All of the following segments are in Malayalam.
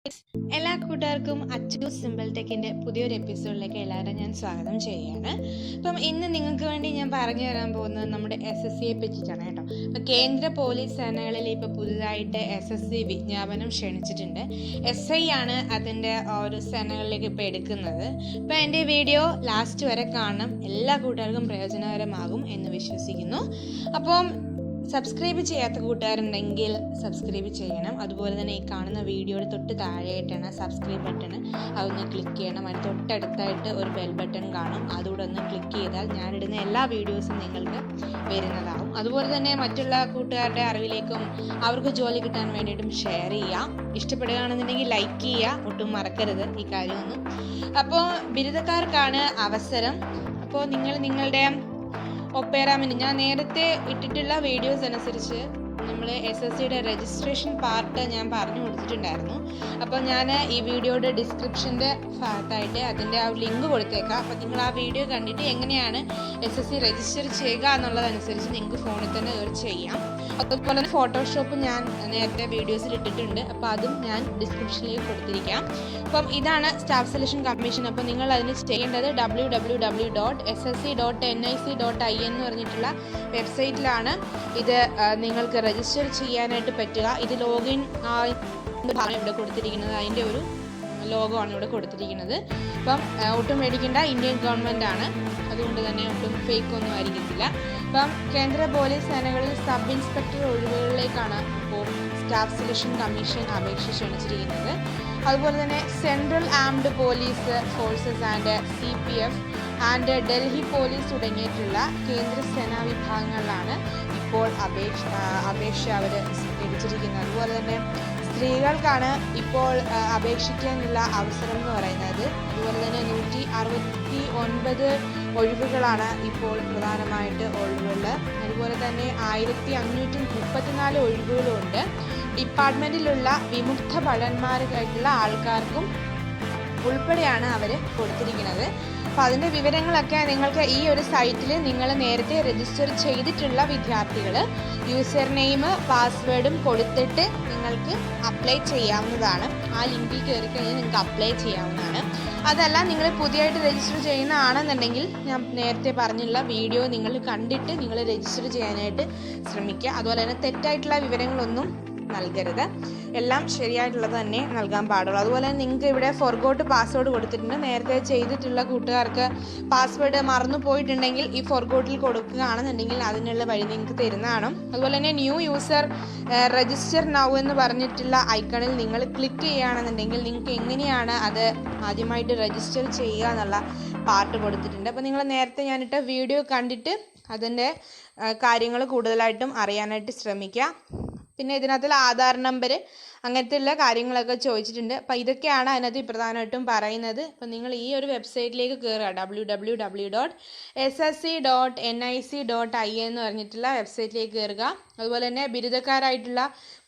എല്ലാ കൂട്ടുകാർക്കും അച്ചു സിമ്പിൾ ടെക്കിൻ്റെ പുതിയൊരു എപ്പിസോഡിലേക്ക് എല്ലാവരും ഞാൻ സ്വാഗതം ചെയ്യുകയാണ്. അപ്പം ഇന്ന് നിങ്ങൾക്ക് വേണ്ടി ഞാൻ പറഞ്ഞു തരാൻ പോകുന്നത് നമ്മുടെ SSCയെ പറ്റിയിട്ടാണ് കേട്ടോ. അപ്പോൾ കേന്ദ്ര പോലീസ് സേനകളിൽ ഇപ്പോൾ പുതുതായിട്ട് SSC വിജ്ഞാപനം ക്ഷണിച്ചിട്ടുണ്ട്. SI ആണ് അതിൻ്റെ ഒരു സേനകളിലേക്ക് ഇപ്പോൾ എടുക്കുന്നത്. അപ്പോൾ എൻ്റെ വീഡിയോ ലാസ്റ്റ് വരെ കാണണം, എല്ലാ കൂട്ടുകാർക്കും പ്രയോജനകരമാകും എന്ന് വിശ്വസിക്കുന്നു. അപ്പം സബ്സ്ക്രൈബ് ചെയ്യാത്ത കൂട്ടുകാരുണ്ടെങ്കിൽ സബ്സ്ക്രൈബ് ചെയ്യണം. അതുപോലെ തന്നെ ഈ കാണുന്ന വീഡിയോയുടെ തൊട്ട് താഴെയായിട്ടാണ് സബ്സ്ക്രൈബ് ബട്ടൺ, അതൊന്ന് ക്ലിക്ക് ചെയ്യണം. അതിന് തൊട്ടടുത്തായിട്ട് ഒരു ബെൽ ബട്ടൺ കാണും, അതുകൂടെ ഒന്ന് ക്ലിക്ക് ചെയ്താൽ ഞാനിടുന്ന എല്ലാ വീഡിയോസും നിങ്ങൾക്ക് വരുന്നതാവും. അതുപോലെ തന്നെ മറ്റുള്ള കൂട്ടുകാരുടെ അറിവിലേക്കും അവർക്ക് ജോലി കിട്ടാൻ വേണ്ടിയിട്ടും ഷെയർ ചെയ്യുക. ഇഷ്ടപ്പെടുകയാണെന്നുണ്ടെങ്കിൽ ലൈക്ക് ചെയ്യുക, ഒട്ടും മറക്കരുത് ഈ കാര്യമൊന്നും. അപ്പോൾ ബിരുദക്കാർക്കാണ് അവസരം. അപ്പോൾ നിങ്ങളുടെ ഒപ്പേറാമിന് ഞാൻ നേരത്തെ ഇട്ടിട്ടുള്ള വീഡിയോസ് അനുസരിച്ച് നമ്മൾ SSCയുടെ രജിസ്ട്രേഷൻ പാർട്ട് ഞാൻ പറഞ്ഞു കൊടുത്തിട്ടുണ്ടായിരുന്നു. അപ്പോൾ ഞാൻ ഈ വീഡിയോയുടെ ഡിസ്ക്രിപ്ഷൻ്റെ ഭാഗത്തായിട്ട് അതിൻ്റെ ആ ലിങ്ക് കൊടുത്തേക്കാം. അപ്പോൾ നിങ്ങൾ ആ വീഡിയോ കണ്ടിട്ട് എങ്ങനെയാണ് SSC രജിസ്റ്റർ ചെയ്യുക എന്നുള്ളതനുസരിച്ച് നിങ്ങൾക്ക് ഫോണിൽ തന്നെ കയറി ചെയ്യാം. അതുപോലെ തന്നെ ഫോട്ടോഷോപ്പ് ഞാൻ നേരത്തെ വീഡിയോസിൽ ഇട്ടിട്ടുണ്ട്, അപ്പോൾ അതും ഞാൻ ഡിസ്ക്രിപ്ഷനിലേക്ക് കൊടുത്തിരിക്കാം. അപ്പം ഇതാണ് സ്റ്റാഫ് സെലക്ഷൻ കമ്മീഷൻ. അപ്പോൾ നിങ്ങൾ അതിന് ചെയ്യേണ്ടത് www.ssc.nic.in എന്ന് പറഞ്ഞിട്ടുള്ള വെബ്സൈറ്റിലാണ് ഇത് നിങ്ങൾക്ക് രജിസ്റ്റർ ചെയ്യാനായിട്ട് പറ്റുക. ഇത് ലോഗിൻ ഇവിടെ കൊടുത്തിരിക്കുന്നത്, അതിൻ്റെ ഒരു ലോഗോ ആണ് ഇവിടെ കൊടുത്തിരിക്കുന്നത്. അപ്പം ഒട്ടും മേടിക്കേണ്ട, ഇന്ത്യൻ ഗവൺമെൻറ് ആണ്, അതുകൊണ്ട് തന്നെ ഒട്ടും ഫേക്ക് ഒന്നും ആയിരിക്കത്തില്ല. അപ്പം കേന്ദ്ര പോലീസ് സേനകളിൽ സബ് ഇൻസ്പെക്ടർ ഒഴിവുകളിലേക്കാണ് ഇപ്പോൾ സ്റ്റാഫ് സെലക്ഷൻ കമ്മീഷൻ അപേക്ഷ ക്ഷണിച്ചിരിക്കുന്നത്. അതുപോലെ തന്നെ central armed police forces and CPF and Delhi police തുടങ്ങിയിട്ടുള്ള കേന്ദ്ര സേനാ വിഭാഗങ്ങളിലാണ് ഇപ്പോൾ അപേക്ഷ അവർ ക്ഷണിച്ചിരിക്കുന്നത്. അതുപോലെ തന്നെ സ്ത്രീകൾക്കാണ് ഇപ്പോൾ അപേക്ഷിക്കാനുള്ള അവസരം എന്ന് പറയുന്നത്. അതുപോലെ തന്നെ 169 ഒഴിവുകളാണ് ഇപ്പോൾ പ്രധാനമായിട്ട് ഒഴിവുള്ളത്. അതുപോലെ തന്നെ 1534 ഒഴിവുകളുണ്ട്. ഡിപ്പാർട്ട്മെൻറ്റിലുള്ള വിമുക്ത ഭടന്മാരായിട്ടുള്ള ആൾക്കാർക്കും ഉൾപ്പെടെയാണ് അവർ കൊടുത്തിരിക്കുന്നത്. അപ്പോൾ അതിൻ്റെ വിവരങ്ങളൊക്കെ നിങ്ങൾക്ക് ഈ ഒരു സൈറ്റിൽ നിങ്ങൾ നേരത്തെ രജിസ്റ്റർ ചെയ്തിട്ടുള്ള വിദ്യാർത്ഥികൾ യൂസർ നെയിം പാസ്വേഡും കൊടുത്തിട്ട് നിങ്ങൾക്ക് അപ്ലൈ ചെയ്യാവുന്നതാണ്. ആ ലിങ്കിൽ കയറി കഴിഞ്ഞാൽ നിങ്ങൾക്ക് അപ്ലൈ ചെയ്യാവുന്നതാണ്. അതല്ല നിങ്ങൾ പുതിയതായിട്ട് രജിസ്റ്റർ ചെയ്യുന്നതാണെന്നുണ്ടെങ്കിൽ ഞാൻ നേരത്തെ പറഞ്ഞുള്ള വീഡിയോ നിങ്ങൾ കണ്ടിട്ട് നിങ്ങൾ രജിസ്റ്റർ ചെയ്യാനായിട്ട് ശ്രമിക്കുക. അതുപോലെ തന്നെ തെറ്റായിട്ടുള്ള വിവരങ്ങളൊന്നും നൽകരുത്, എല്ലാം ശരിയായിട്ടുള്ളത് തന്നെ നൽകാൻ പാടുള്ളൂ. അതുപോലെ തന്നെ നിങ്ങൾക്ക് ഇവിടെ ഫോർഗോട്ട് പാസ്വേഡ് കൊടുത്തിട്ടുണ്ട്. നേരത്തെ ചെയ്തിട്ടുള്ള കൂട്ടുകാർക്ക് പാസ്വേഡ് മറന്നു പോയിട്ടുണ്ടെങ്കിൽ ഈ ഫോർഗോട്ടിൽ കൊടുക്കുകയാണെന്നുണ്ടെങ്കിൽ അതിനുള്ള വഴി നിങ്ങൾക്ക് തരുന്നതാണ്. അതുപോലെ തന്നെ ന്യൂ യൂസർ രജിസ്റ്റർ നൗ എന്ന് പറഞ്ഞിട്ടുള്ള ഐക്കണിൽ നിങ്ങൾ ക്ലിക്ക് ചെയ്യുകയാണെന്നുണ്ടെങ്കിൽ നിങ്ങൾക്ക് എങ്ങനെയാണ് അത് ആദ്യമായിട്ട് രജിസ്റ്റർ ചെയ്യുക എന്നുള്ള പാർട്ട് കൊടുത്തിട്ടുണ്ട്. അപ്പോൾ നിങ്ങൾ നേരത്തെ ഞാനിട്ട വീഡിയോ കണ്ടിട്ട് അതിൻ്റെ കാര്യങ്ങൾ കൂടുതലായിട്ടും അറിയാനായിട്ട് ശ്രമിക്കുക. പിന്നെ ഇതിനകത്തുള്ള ആധാർ നമ്പർ അങ്ങനത്തെ ഉള്ള കാര്യങ്ങളൊക്കെ ചോദിച്ചിട്ടുണ്ട്. അപ്പോൾ ഇതൊക്കെയാണ് അതിനകത്ത് പ്രധാനമായിട്ടും പറയുന്നത്. അപ്പോൾ നിങ്ങൾ ഈ ഒരു വെബ്സൈറ്റിലേക്ക് കയറുക, www.ssc.nic.in എന്ന് പറഞ്ഞിട്ടുള്ള വെബ്സൈറ്റിലേക്ക് കയറുക. അതുപോലെ തന്നെ ബിരുദക്കാരായിട്ടുള്ള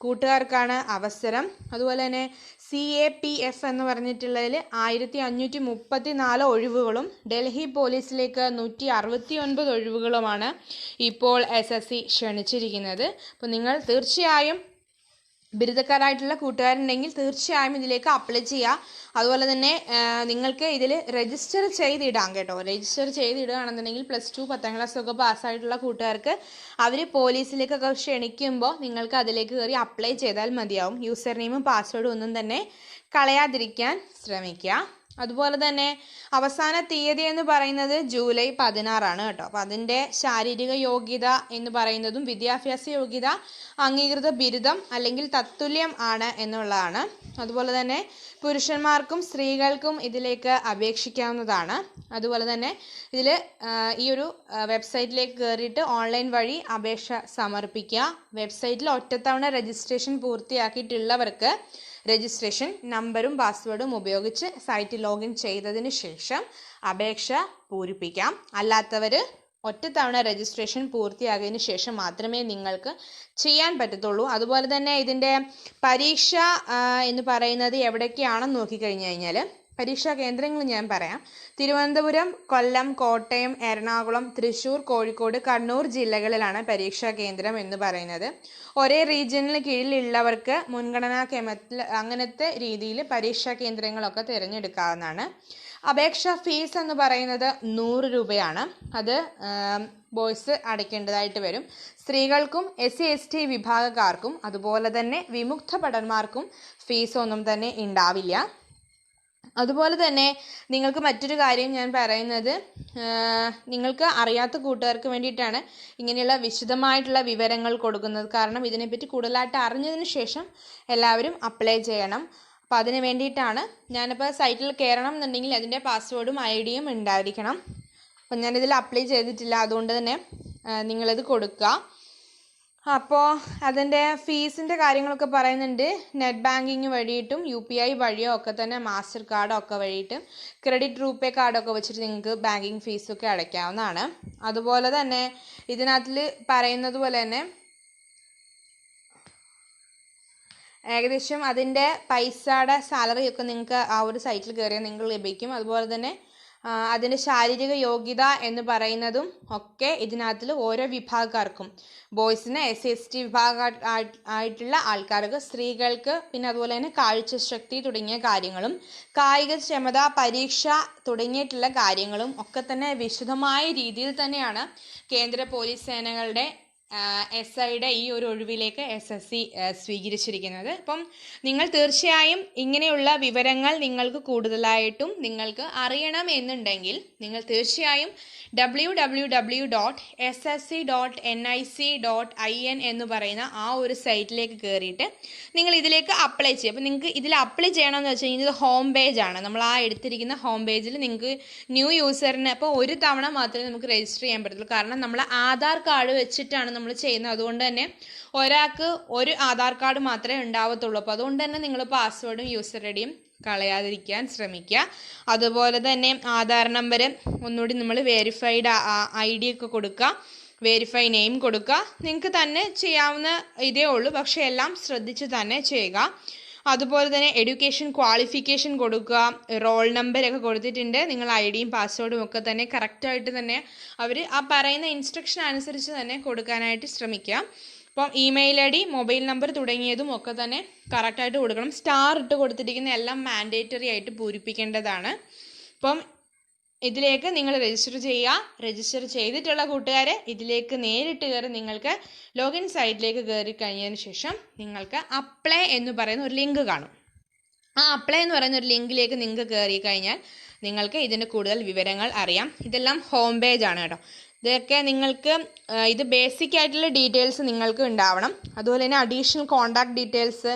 കൂട്ടുകാർക്കാണ് അവസരം. അതുപോലെ തന്നെ CAPF എന്ന് പറഞ്ഞിട്ടുള്ളതിൽ 1534 ഒഴിവുകളും ഡൽഹി പോലീസിലേക്ക് 169 ഒഴിവുകളുമാണ് ഇപ്പോൾ SSC ക്ഷണിച്ചിരിക്കുന്നത്. അപ്പോൾ നിങ്ങൾ തീർച്ചയായും ബിരുദക്കാരായിട്ടുള്ള കൂട്ടുകാരുണ്ടെങ്കിൽ തീർച്ചയായും ഇതിലേക്ക് അപ്ലൈ ചെയ്യുക. അതുപോലെ തന്നെ നിങ്ങൾക്ക് ഇതിൽ രജിസ്റ്റർ ചെയ്തിടാം കേട്ടോ. രജിസ്റ്റർ ചെയ്തിടുകയാണെന്നുണ്ടെങ്കിൽ +2 10ാം ക്ലാസ് ഒക്കെ പാസ്സായിട്ടുള്ള കൂട്ടുകാർക്ക് അവർ പോലീസിലേക്കൊക്കെ ക്ഷണിക്കുമ്പോൾ നിങ്ങൾക്ക് അതിലേക്ക് കയറി അപ്ലൈ ചെയ്താൽ മതിയാവും. യൂസർ നെയിമും പാസ്വേഡും ഒന്നും തന്നെ കളയാതിരിക്കാൻ ശ്രമിക്കുക. അതുപോലെ തന്നെ അവസാന തീയതി എന്ന് പറയുന്നത് ജൂലൈ 16 കേട്ടോ. അപ്പോൾ അതിൻ്റെ ശാരീരിക യോഗ്യത എന്ന് പറയുന്നതും വിദ്യാഭ്യാസ യോഗ്യത അംഗീകൃത ബിരുദം അല്ലെങ്കിൽ തത്തുല്യം ആണ് എന്നുള്ളതാണ്. അതുപോലെ തന്നെ പുരുഷന്മാർക്കും സ്ത്രീകൾക്കും ഇതിലേക്ക് അപേക്ഷിക്കാവുന്നതാണ്. അതുപോലെ തന്നെ ഇതിൽ ഈ ഒരു വെബ്സൈറ്റിലേക്ക് കയറിയിട്ട് ഓൺലൈൻ വഴി അപേക്ഷ സമർപ്പിക്കുക. വെബ്സൈറ്റിൽ ഒറ്റത്തവണ രജിസ്ട്രേഷൻ പൂർത്തിയാക്കിയിട്ടുള്ളവർക്ക് രജിസ്ട്രേഷൻ നമ്പറും പാസ്വേഡും ഉപയോഗിച്ച് സൈറ്റ് ലോഗിൻ ചെയ്തതിന് ശേഷം അപേക്ഷ പൂരിപ്പിക്കാം. അല്ലാത്തവർ ഒറ്റത്തവണ രജിസ്ട്രേഷൻ പൂർത്തിയാക്കിയതിന് ശേഷം മാത്രമേ നിങ്ങൾക്ക് ചെയ്യാൻ പറ്റത്തുള്ളൂ. അതുപോലെ തന്നെ ഇതിൻ്റെ പരീക്ഷ എന്ന് പറയുന്നത് എവിടേക്കാണെന്ന് നോക്കിക്കഴിഞ്ഞു കഴിഞ്ഞാൽ പരീക്ഷാ കേന്ദ്രങ്ങൾ ഞാൻ പറയാം. തിരുവനന്തപുരം, കൊല്ലം, കോട്ടയം, എറണാകുളം, തൃശ്ശൂർ, കോഴിക്കോട്, കണ്ണൂർ ജില്ലകളിലാണ് പരീക്ഷാ കേന്ദ്രം എന്ന് പറയുന്നത്. ഒരേ റീജിയണിന് കീഴിലുള്ളവർക്ക് മുൻഗണനാ ക്രമത്തിൽ അങ്ങനത്തെ രീതിയിൽ പരീക്ഷാ കേന്ദ്രങ്ങളൊക്കെ തിരഞ്ഞെടുക്കാവുന്നതാണ്. അപേക്ഷാ ഫീസ് എന്ന് പറയുന്നത് 100 രൂപയാണ്. അത് ബോയ്സ് അടയ്ക്കേണ്ടതായിട്ട് വരും. സ്ത്രീകൾക്കും SC/ST വിഭാഗക്കാർക്കും അതുപോലെ തന്നെ വിമുക്ത ഭടന്മാർക്കും ഫീസൊന്നും തന്നെ ഉണ്ടാവില്ല. അതുപോലെ തന്നെ നിങ്ങൾക്ക് മറ്റൊരു കാര്യം ഞാൻ പറയുന്നത്, നിങ്ങൾക്ക് അറിയാത്ത കൂട്ടുകാർക്ക് വേണ്ടിയിട്ടാണ് ഇങ്ങനെയുള്ള വിശദമായിട്ടുള്ള വിവരങ്ങൾ കൊടുക്കുന്നത്. കാരണം ഇതിനെപ്പറ്റി കൂടുതലായിട്ട് അറിഞ്ഞതിന് ശേഷം എല്ലാവരും അപ്ലൈ ചെയ്യണം. അപ്പോൾ അതിന് വേണ്ടിയിട്ടാണ്. ഞാനിപ്പോൾ സൈറ്റിൽ കയറണം എന്നുണ്ടെങ്കിൽ അതിൻ്റെ പാസ്വേഡും ID-യും ഉണ്ടായിരിക്കണം. അപ്പം ഞാനിതിൽ അപ്ലൈ ചെയ്തിട്ടില്ല, അതുകൊണ്ട് തന്നെ നിങ്ങളത് കൊടുക്കുക. അപ്പോൾ അതിൻ്റെ ഫീസിൻ്റെ കാര്യങ്ങളൊക്കെ പറയുന്നുണ്ട്. നെറ്റ് ബാങ്കിങ് വഴിയിട്ടും UPI വഴിയോ ഒക്കെ തന്നെ മാസ്റ്റർ കാർഡൊക്കെ വഴിയിട്ടും ക്രെഡിറ്റ് റൂപേ കാർഡൊക്കെ വെച്ചിട്ട് നിങ്ങൾക്ക് ബാങ്കിങ് ഫീസൊക്കെ അടയ്ക്കാവുന്നതാണ്. അതുപോലെ തന്നെ ഇതിനകത്തിൽ പറയുന്നത് പോലെ തന്നെ ഏകദേശം അതിൻ്റെ പൈസയുടെ സാലറി ഒക്കെ നിങ്ങൾക്ക് ആ ഒരു സൈറ്റിൽ കയറിയാൽ നിങ്ങൾക്ക് ലഭിക്കും. അതുപോലെ തന്നെ അതിൻ്റെ ശാരീരിക യോഗ്യത എന്ന് പറയുന്നതും ഒക്കെ ഇതിനകത്തിൽ ഓരോ വിഭാഗക്കാർക്കും, ബോയ്സിന് SC/ST വിഭാഗം ആയിട്ടുള്ള ആൾക്കാർക്ക്, സ്ത്രീകൾക്ക്, പിന്നെ അതുപോലെ തന്നെ കാഴ്ചശക്തി തുടങ്ങിയ കാര്യങ്ങളും കായികക്ഷമത പരീക്ഷ തുടങ്ങിയിട്ടുള്ള കാര്യങ്ങളും ഒക്കെ തന്നെ വിശദമായ രീതിയിൽ തന്നെയാണ് കേന്ദ്ര പോലീസ് സേനകളുടെ SIയുടെ ഈ ഒരു ഒഴിവിലേക്ക് SSC സ്വീകരിച്ചിരിക്കുന്നത്. അപ്പം നിങ്ങൾ തീർച്ചയായും ഇങ്ങനെയുള്ള വിവരങ്ങൾ നിങ്ങൾക്ക് കൂടുതലായിട്ടും നിങ്ങൾക്ക് അറിയണം എന്നുണ്ടെങ്കിൽ നിങ്ങൾ തീർച്ചയായും www.ssc.nic.in എന്ന് പറയുന്ന ആ ഒരു സൈറ്റിലേക്ക് കയറിയിട്ട് നിങ്ങൾ ഇതിലേക്ക് അപ്ലൈ ചെയ്യും. അപ്പോൾ നിങ്ങൾക്ക് ഇതിൽ അപ്ലൈ ചെയ്യണമെന്ന് വെച്ച് കഴിഞ്ഞാൽ ഇത് ഹോം പേജാണ്. നമ്മൾ ആ എടുത്തിരിക്കുന്ന ഹോം പേജിൽ നിങ്ങൾക്ക് ന്യൂ യൂസറിന് അപ്പോൾ ഒരു തവണ മാത്രമേ നമുക്ക് രജിസ്റ്റർ ചെയ്യാൻ പറ്റത്തുള്ളൂ. കാരണം നമ്മൾ ആധാർ കാർഡ് വെച്ചിട്ടാണ് നമ്മൾ ചെയ്യുന്നത്. അതുകൊണ്ട് തന്നെ ഒരാൾക്ക് ഒരു ആധാർ കാർഡ് മാത്രമേ ഉണ്ടാവത്തുള്ളൂ. അപ്പോൾ അതുകൊണ്ട് തന്നെ നിങ്ങൾ പാസ്വേഡും യൂസർ ഐഡിയും കളയാതിരിക്കാൻ ശ്രമിക്കുക. അതുപോലെ തന്നെ ആധാർ നമ്പർ ഒന്നുകൂടി നമ്മൾ വെരിഫൈഡ് ID ഒക്കെ കൊടുക്കുക, വെരിഫൈ നെയിം കൊടുക്കുക. നിങ്ങൾക്ക് തന്നെ ചെയ്യാവുന്ന ഇതേ ഉള്ളൂ, പക്ഷേ എല്ലാം ശ്രദ്ധിച്ച് തന്നെ ചെയ്യുക. അതുപോലെ തന്നെ എഡ്യൂക്കേഷൻ ക്വാളിഫിക്കേഷൻ കൊടുക്കുക, റോൾ നമ്പരൊക്കെ കൊടുത്തിട്ടുണ്ട്. നിങ്ങൾ ID-യും പാസ്വേഡും ഒക്കെ തന്നെ കറക്റ്റായിട്ട് തന്നെ അവർ ആ പറയുന്ന ഇൻസ്ട്രക്ഷൻ അനുസരിച്ച് തന്നെ കൊടുക്കാനായിട്ട് ശ്രമിക്കുക. അപ്പം ഇമെയിൽ ID, മൊബൈൽ നമ്പർ തുടങ്ങിയതും ഒക്കെ തന്നെ കറക്റ്റായിട്ട് കൊടുക്കണം. സ്റ്റാർ ഇട്ട് കൊടുത്തിരിക്കുന്ന എല്ലാം മാൻഡേറ്ററി ആയിട്ട് പൂരിപ്പിക്കേണ്ടതാണ്. അപ്പം ഇതിലേക്ക് നിങ്ങൾ രജിസ്റ്റർ ചെയ്യുക. രജിസ്റ്റർ ചെയ്തിട്ടുള്ള കൂട്ടുകാരെ ഇതിലേക്ക് നേരിട്ട് കയറി നിങ്ങൾക്ക് ലോഗിൻ സൈറ്റിലേക്ക് കയറി കഴിഞ്ഞതിന് ശേഷം നിങ്ങൾക്ക് അപ്ലൈ എന്ന് പറയുന്ന ഒരു ലിങ്ക് കാണും. ആ അപ്ലൈ എന്ന് പറയുന്ന ഒരു ലിങ്കിലേക്ക് നിങ്ങൾക്ക് കയറി കഴിഞ്ഞാൽ നിങ്ങൾക്ക് ഇതിൻ്റെ കൂടുതൽ വിവരങ്ങൾ അറിയാം. ഇതെല്ലാം ഹോം പേജ് ആണ് കേട്ടോ. ഇതൊക്കെ നിങ്ങൾക്ക് ഇത് ബേസിക് ആയിട്ടുള്ള ഡീറ്റെയിൽസ് നിങ്ങൾക്ക് ഉണ്ടാവണം. അതുപോലെ തന്നെ അഡീഷണൽ കോൺടാക്ട് ഡീറ്റെയിൽസ്,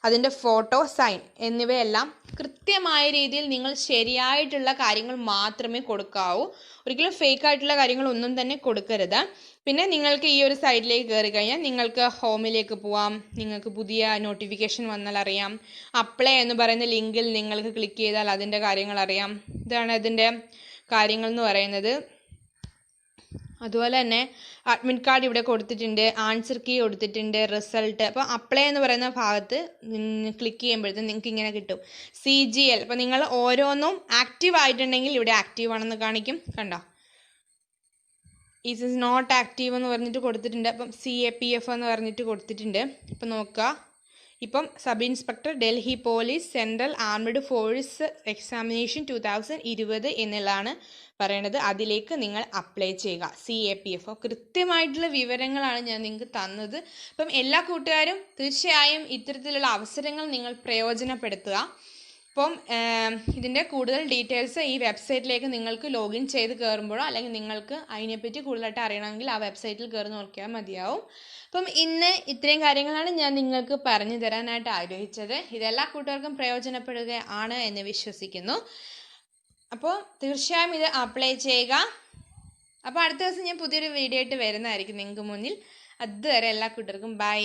അതിൻ്റെ ഫോട്ടോ, സൈൻ എന്നിവയെല്ലാം കൃത്യമായ രീതിയിൽ നിങ്ങൾ ശരിയായിട്ടുള്ള കാര്യങ്ങൾ മാത്രമേ കൊടുക്കാവൂ. ഒരിക്കലും ഫേക്ക് ആയിട്ടുള്ള കാര്യങ്ങളൊന്നും തന്നെ കൊടുക്കരുത്. പിന്നെ നിങ്ങൾക്ക് ഈ ഒരു സൈറ്റിലേക്ക് കയറി കഴിഞ്ഞാൽ നിങ്ങൾക്ക് ഹോമിലേക്ക് പോവാം. നിങ്ങൾക്ക് പുതിയ നോട്ടിഫിക്കേഷൻ വന്നാൽ അറിയാം. അപ്ലൈ എന്ന് പറയുന്ന ലിങ്കിൽ നിങ്ങൾക്ക് ക്ലിക്ക് ചെയ്താൽ അതിൻ്റെ കാര്യങ്ങൾ അറിയാം. ഇതാണ് ഇതിൻ്റെ കാര്യങ്ങൾ എന്ന് പറയുന്നത്. അതുപോലെ തന്നെ അഡ്മിറ്റ് കാർഡ് ഇവിടെ കൊടുത്തിട്ടുണ്ട്, ആൻസർ കീ കൊടുത്തിട്ടുണ്ട്, റിസൾട്ട്. അപ്പോൾ അപ്ലൈ എന്ന് പറയുന്ന ഭാഗത്ത് ക്ലിക്ക് ചെയ്യുമ്പോഴത്തേക്കും നിങ്ങൾക്ക് ഇങ്ങനെ കിട്ടും CGL. അപ്പോൾ നിങ്ങൾ ഓരോന്നും ആക്റ്റീവ് ആയിട്ടുണ്ടെങ്കിൽ ഇവിടെ ആക്റ്റീവ് ആണെന്ന് കാണിക്കും. കണ്ടോ, ഈസ് നോട്ട് ആക്റ്റീവ് എന്ന് പറഞ്ഞിട്ട് കൊടുത്തിട്ടുണ്ട്. അപ്പം CAPF എന്ന് പറഞ്ഞിട്ട് കൊടുത്തിട്ടുണ്ട്. അപ്പം നോക്കുക, ഇപ്പം sub inspector Delhi police central armed force examination 2020 എന്നുള്ളതാണ് പറയണത്. അതിലേക്ക് നിങ്ങൾ അപ്ലൈ ചെയ്യുക. CAPF കൃത്യമായിട്ടുള്ള വിവരങ്ങളാണ് ഞാൻ നിങ്ങൾക്ക് തന്നത്. അപ്പം എല്ലാ കൂട്ടുകാരും തീർച്ചയായും ഇത്തരത്തിലുള്ള അവസരങ്ങൾ നിങ്ങൾ പ്രയോജനപ്പെടുത്തുക. അപ്പം ഇതിൻ്റെ കൂടുതൽ ഡീറ്റെയിൽസ് ഈ വെബ്സൈറ്റിലേക്ക് നിങ്ങൾക്ക് ലോഗിൻ ചെയ്ത് കയറുമ്പോഴോ അല്ലെങ്കിൽ നിങ്ങൾക്ക് അതിനെപ്പറ്റി കൂടുതലായിട്ട് അറിയണമെങ്കിൽ ആ വെബ്സൈറ്റിൽ കയറി നോക്കിയാൽ മതിയാവും. അപ്പം ഇന്ന് ഇത്രയും കാര്യങ്ങളാണ് ഞാൻ നിങ്ങൾക്ക് പറഞ്ഞു തരാനായിട്ട് ആഗ്രഹിച്ചത്. ഇതെല്ലാ കൂട്ടുകാർക്കും പ്രയോജനപ്പെടുകയാണ് എന്ന് വിശ്വസിക്കുന്നു. അപ്പോൾ തീർച്ചയായും ഇത് അപ്ലൈ ചെയ്യുക. അപ്പോൾ അടുത്ത ദിവസം ഞാൻ പുതിയൊരു വീഡിയോ ആയിട്ട് വരുന്നതായിരിക്കും നിങ്ങൾക്ക് മുന്നിൽ. അതുവരെ എല്ലാ കൂട്ടുകാർക്കും ബൈ.